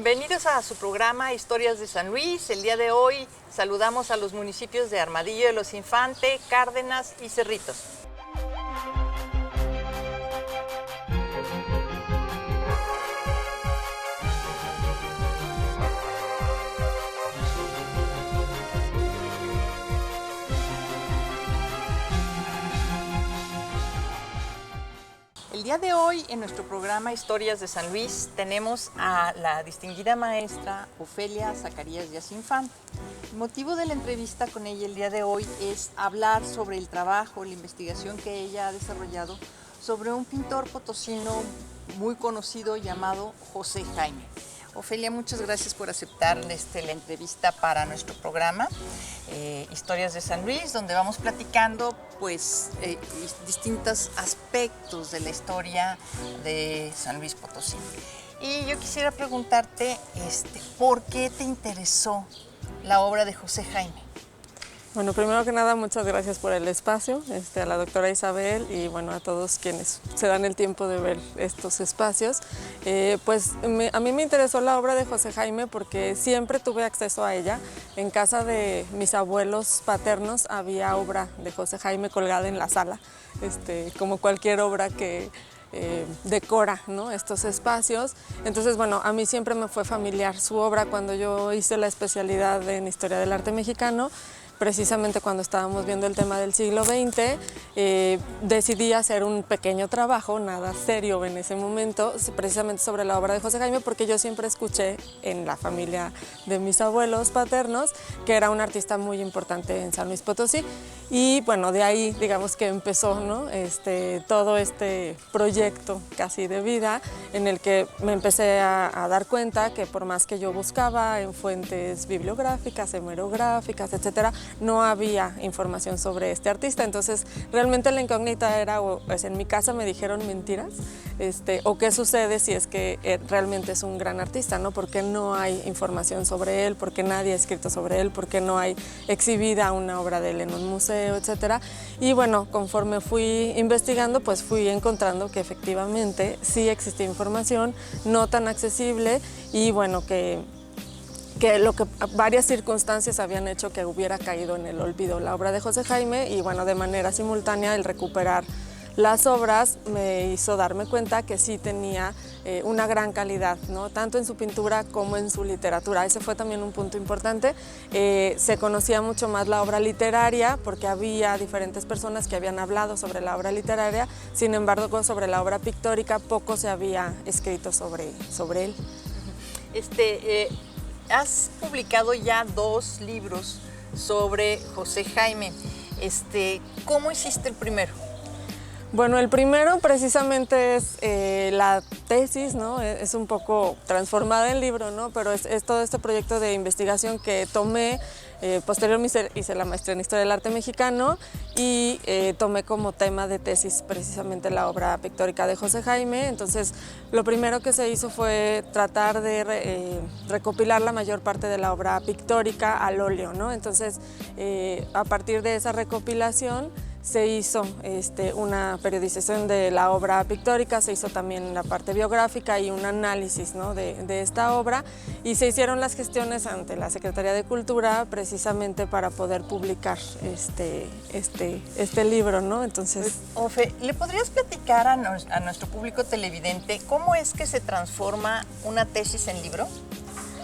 Bienvenidos a su programa Historias de San Luis. El día de hoy saludamos a los municipios de Armadillo de los Infante, Cárdenas y Cerritos. El día de hoy, en nuestro programa Historias de San Luis, tenemos a la distinguida maestra Ofelia Zacarías Díaz Infante. El motivo de la entrevista con ella el día de hoy es hablar sobre el trabajo, la investigación que ella ha desarrollado sobre un pintor potosino muy conocido llamado José Jaime. Ofelia, muchas gracias por aceptar la entrevista para nuestro programa Historias de San Luis, donde vamos platicando distintos aspectos de la historia de San Luis Potosí. Y yo quisiera preguntarte, ¿por qué te interesó la obra de José Jaime? Bueno, primero que nada, muchas gracias por el espacio, a la doctora Isabel y bueno, a todos quienes se dan el tiempo de ver estos espacios. A mí me interesó la obra de José Jaime porque siempre tuve acceso a ella. En casa de mis abuelos paternos había obra de José Jaime colgada en la sala, como cualquier obra que decora, ¿no?, estos espacios. Entonces, bueno, a mí siempre me fue familiar su obra. Cuando yo hice la especialidad en Historia del Arte Mexicano, precisamente cuando estábamos viendo el tema del siglo XX, decidí hacer un pequeño trabajo, nada serio en ese momento, precisamente sobre la obra de José Jaime, porque yo siempre escuché en la familia de mis abuelos paternos que era un artista muy importante en San Luis Potosí. Y bueno, de ahí digamos que empezó, ¿no?, todo este proyecto casi de vida en el que me empecé a dar cuenta que por más que yo buscaba en fuentes bibliográficas, hemerográficas, etcétera, no había información sobre este artista. Entonces realmente la incógnita era, en mi casa me dijeron mentiras, o qué sucede si es que realmente es un gran artista, ¿no? ¿Por qué no hay información sobre él? ¿Por qué nadie ha escrito sobre él? ¿Por qué no hay exhibida una obra de él en un museo, etcétera? Y bueno, conforme fui investigando, pues fui encontrando que efectivamente sí existía información, no tan accesible, y bueno, que varias circunstancias habían hecho que hubiera caído en el olvido la obra de José Jaime. Y bueno, de manera simultánea el recuperar las obras me hizo darme cuenta que sí tenía una gran calidad, ¿no?, tanto en su pintura como en su literatura. Ese fue también un punto importante. Se conocía mucho más la obra literaria porque había diferentes personas que habían hablado sobre la obra literaria. Sin embargo, sobre la obra pictórica poco se había escrito sobre él. Has publicado ya 2 libros sobre José Jaime. ¿Cómo hiciste el primero? Bueno, el primero precisamente es la tesis, ¿no? Es un poco transformada en libro, ¿no? Pero es todo este proyecto de investigación que tomé. Posteriormente hice la maestría en Historia del Arte Mexicano y tomé como tema de tesis precisamente la obra pictórica de José Jaime. Entonces, lo primero que se hizo fue tratar de recopilar la mayor parte de la obra pictórica al óleo, ¿no? Entonces, a partir de esa recopilación se hizo una periodización de la obra pictórica, se hizo también la parte biográfica y un análisis, ¿no?, de esta obra, y se hicieron las gestiones ante la Secretaría de Cultura precisamente para poder publicar este libro, ¿no? Entonces, Ofe, ¿le podrías platicar a nuestro público televidente cómo es que se transforma una tesis en libro?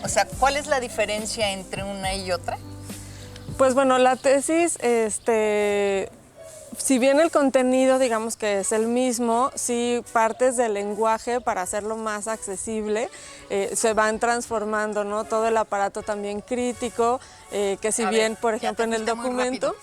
O sea, ¿cuál es la diferencia entre una y otra? Pues bueno, la tesis, si bien el contenido, digamos que es el mismo, sí partes del lenguaje para hacerlo más accesible, se van transformando, ¿no? Todo el aparato también crítico, que si bien, por ejemplo, en el documento...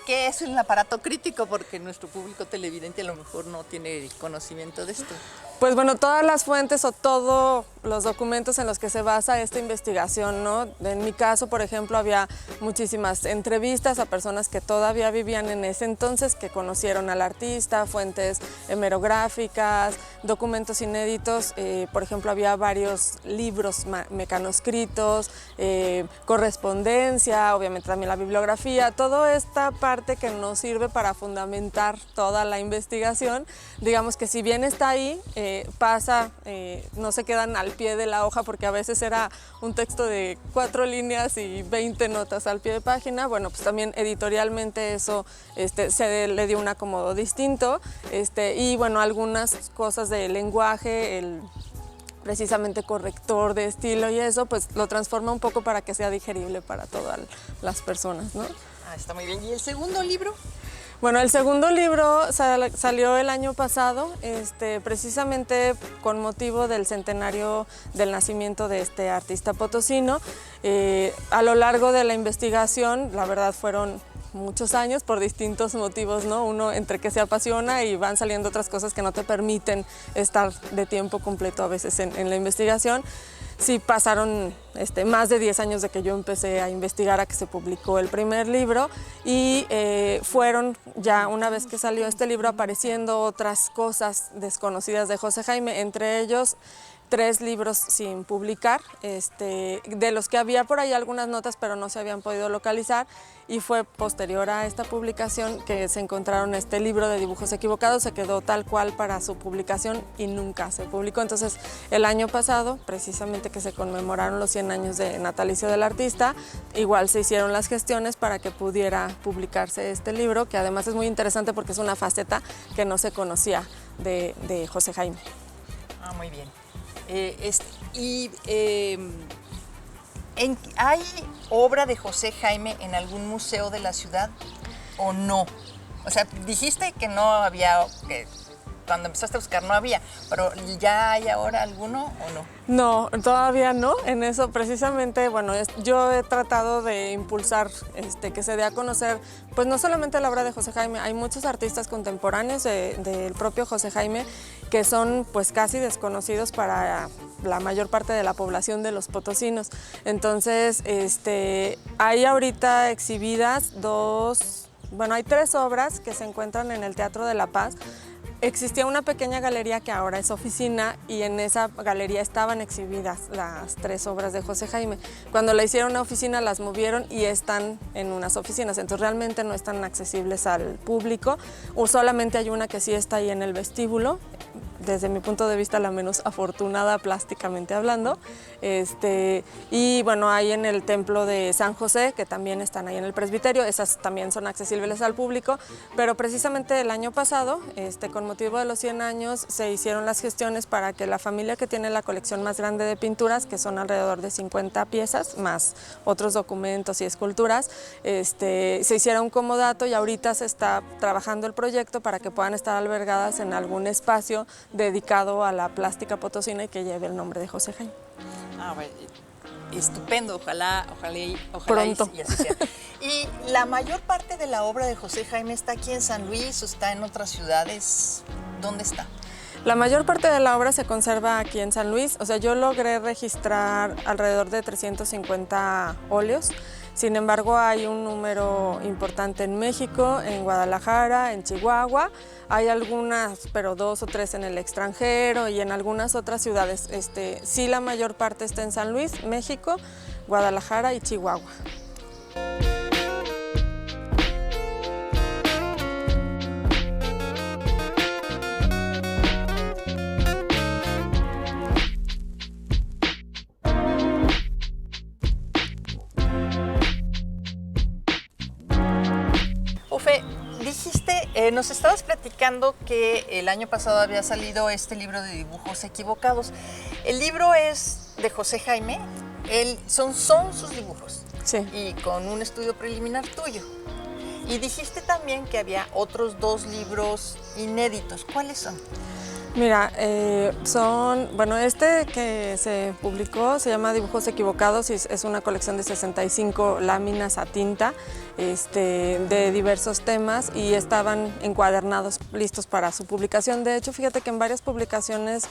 ¿Qué es un aparato crítico? Porque nuestro público televidente a lo mejor no tiene conocimiento de esto. Pues bueno, todas las fuentes o todos los documentos en los que se basa esta investigación, ¿no? En mi caso, por ejemplo, había muchísimas entrevistas a personas que todavía vivían en ese entonces, que conocieron al artista, fuentes hemerográficas, documentos inéditos. Por ejemplo, había varios libros mecanoscritos, correspondencia, obviamente también la bibliografía, toda esta parte que nos sirve para fundamentar toda la investigación. Digamos que si bien está ahí, no se quedan al pie de la hoja, porque a veces era un texto de 4 líneas y 20 notas al pie de página. Bueno, pues también editorialmente eso se le dio un acomodo distinto, y bueno, algunas cosas de lenguaje, precisamente corrector de estilo y eso, pues lo transforma un poco para que sea digerible para todas las personas, ¿no? Ah, está muy bien. ¿Y el segundo libro? Bueno, el segundo libro salió el año pasado, precisamente con motivo del centenario del nacimiento de este artista potosino. A lo largo de la investigación, la verdad fueron muchos años por distintos motivos, ¿no? Uno entre que se apasiona y van saliendo otras cosas que no te permiten estar de tiempo completo a veces en la investigación. Sí pasaron más de 10 años de que yo empecé a investigar a que se publicó el primer libro, y fueron ya, una vez que salió este libro, apareciendo otras cosas desconocidas de José Jaime, entre ellos 3 libros sin publicar, de los que había por ahí algunas notas pero no se habían podido localizar, y fue posterior a esta publicación que se encontraron este libro de dibujos equivocados. Se quedó tal cual para su publicación y nunca se publicó. Entonces el año pasado, precisamente que se conmemoraron los 100 años de natalicio del artista, igual se hicieron las gestiones para que pudiera publicarse este libro, que además es muy interesante porque es una faceta que no se conocía de José Jaime. Ah, muy bien. ¿Hay obra de José Jaime en algún museo de la ciudad o no? O sea, dijiste que no había, que cuando empezaste a buscar no había, pero ¿ya hay ahora alguno o no? No, todavía no. En eso precisamente, bueno, yo he tratado de impulsar que se dé a conocer, pues no solamente la obra de José Jaime, hay muchos artistas contemporáneos del propio José Jaime que son pues casi desconocidos para la mayor parte de la población de los potosinos. Entonces, hay ahorita exhibidas hay 3 obras que se encuentran en el Teatro de la Paz. Existía una pequeña galería que ahora es oficina, y en esa galería estaban exhibidas las 3 obras de José Jaime. Cuando la hicieron una oficina las movieron y están en unas oficinas, entonces realmente no están accesibles al público, o solamente hay una que sí está ahí en el vestíbulo, desde mi punto de vista la menos afortunada plásticamente hablando, y bueno, hay en el templo de San José, que también están ahí en el presbiterio, esas también son accesibles al público, pero precisamente el año pasado, con motivo de los 100 años, se hicieron las gestiones para que la familia que tiene la colección más grande de pinturas, que son alrededor de 50 piezas, más otros documentos y esculturas, se hiciera un comodato, y ahorita se está trabajando el proyecto para que puedan estar albergadas en algún espacio dedicado a la plástica potosina y que lleve el nombre de José Jaime. Ah, bueno, estupendo, ojalá pronto. Y así sea. ¿Y la mayor parte de la obra de José Jaime está aquí en San Luis o está en otras ciudades? ¿Dónde está? La mayor parte de la obra se conserva aquí en San Luis. O sea, yo logré registrar alrededor de 350 óleos. Sin embargo, hay un número importante en México, en Guadalajara, en Chihuahua. Hay algunas, pero 2 o 3 en el extranjero y en algunas otras ciudades. Sí, la mayor parte está en San Luis, México, Guadalajara y Chihuahua. Ufe, dijiste, nos estabas platicando que el año pasado había salido este libro de dibujos equivocados. El libro es de José Jaime, son sus dibujos, Sí. y con un estudio preliminar tuyo. Y dijiste también que había otros 2 libros inéditos. ¿Cuáles son? Mira, este que se publicó se llama Dibujos Equivocados y es una colección de 65 láminas a tinta de diversos temas, y estaban encuadernados listos para su publicación. De hecho, fíjate que en varias publicaciones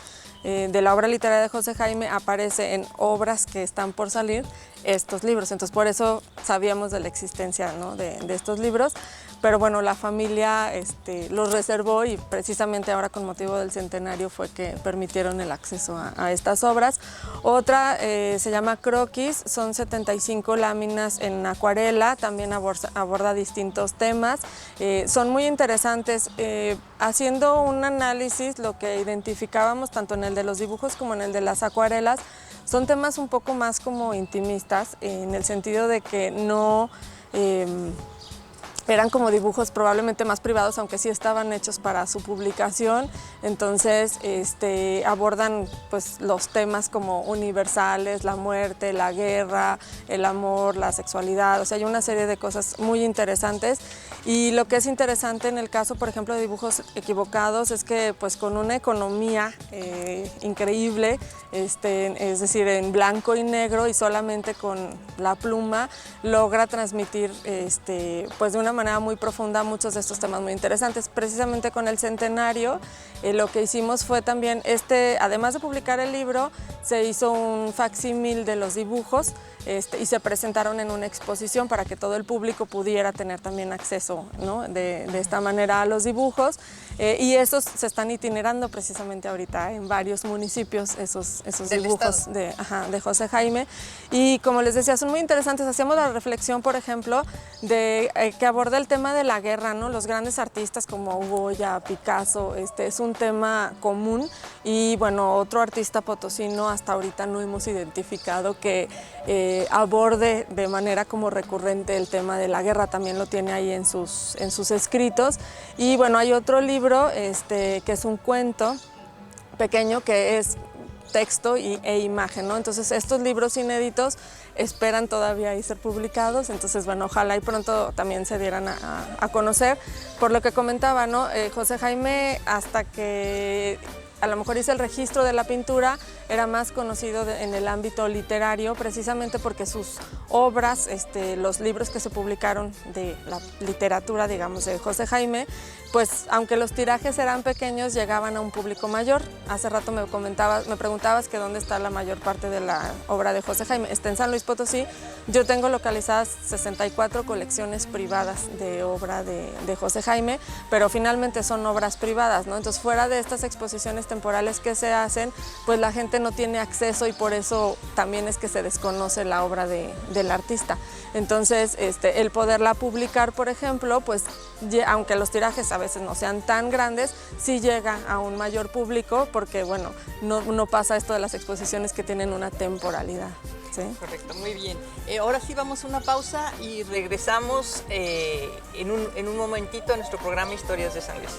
de la obra literaria de José Jaime aparece en obras que están por salir estos libros, entonces por eso sabíamos de la existencia, ¿no?, de estos libros. pero bueno, la familia los reservó y precisamente ahora con motivo del centenario fue que permitieron el acceso a estas obras. Otra se llama Croquis, son 75 láminas en acuarela, también aborda distintos temas, son muy interesantes. Haciendo un análisis, lo que identificábamos tanto en el de los dibujos como en el de las acuarelas, son temas un poco más como intimistas, en el sentido de que no eran como dibujos probablemente más privados, aunque sí estaban hechos para su publicación. Entonces abordan pues los temas como universales, la muerte, la guerra, el amor, la sexualidad, o sea, hay una serie de cosas muy interesantes. Y lo que es interesante en el caso, por ejemplo, de Dibujos Equivocados, es que pues con una economía increíble, es decir, en blanco y negro y solamente con la pluma, logra transmitir pues de una manera muy profunda muchos de estos temas muy interesantes. Precisamente con el centenario, lo que hicimos fue también, además de publicar el libro, se hizo un facsímil de los dibujos y se presentaron en una exposición para que todo el público pudiera tener también acceso, ¿no? de esta manera a los dibujos, y esos se están itinerando precisamente ahorita en varios municipios, esos dibujos de José Jaime. Y como les decía, son muy interesantes. Hacíamos la reflexión, por ejemplo, de que aborda el tema de la guerra, ¿no? Los grandes artistas como Goya, Picasso, es un tema común, y bueno, otro artista potosino hasta ahorita no hemos identificado que aborde de manera como recurrente el tema de la guerra, también lo tiene ahí en sus escritos. Y bueno, hay otro libro que es un cuento pequeño que es texto e imagen, ¿no? Entonces estos libros inéditos esperan todavía ahí ser publicados, entonces bueno, ojalá y pronto también se dieran a conocer. Por lo que comentaba, ¿no? José Jaime, hasta que a lo mejor hice el registro de la pintura, era más conocido en el ámbito literario, precisamente porque sus obras, los libros que se publicaron de la literatura, digamos, de José Jaime, pues aunque los tirajes eran pequeños, llegaban a un público mayor. Hace rato me preguntabas que dónde está la mayor parte de la obra de José Jaime. Está en San Luis Potosí. Yo tengo localizadas 64 colecciones privadas de obra de José Jaime, pero finalmente son obras privadas, ¿no? Entonces, fuera de estas exposiciones temporales que se hacen, pues la gente no tiene acceso, y por eso también es que se desconoce la obra del artista. Entonces, el poderla publicar, por ejemplo, pues aunque los tirajes a veces no sean tan grandes, sí llega a un mayor público, porque bueno, no pasa esto de las exposiciones que tienen una temporalidad. ¿Sí? Correcto, muy bien. Ahora sí vamos a una pausa y regresamos en un momentito a nuestro programa Historias de San Luis.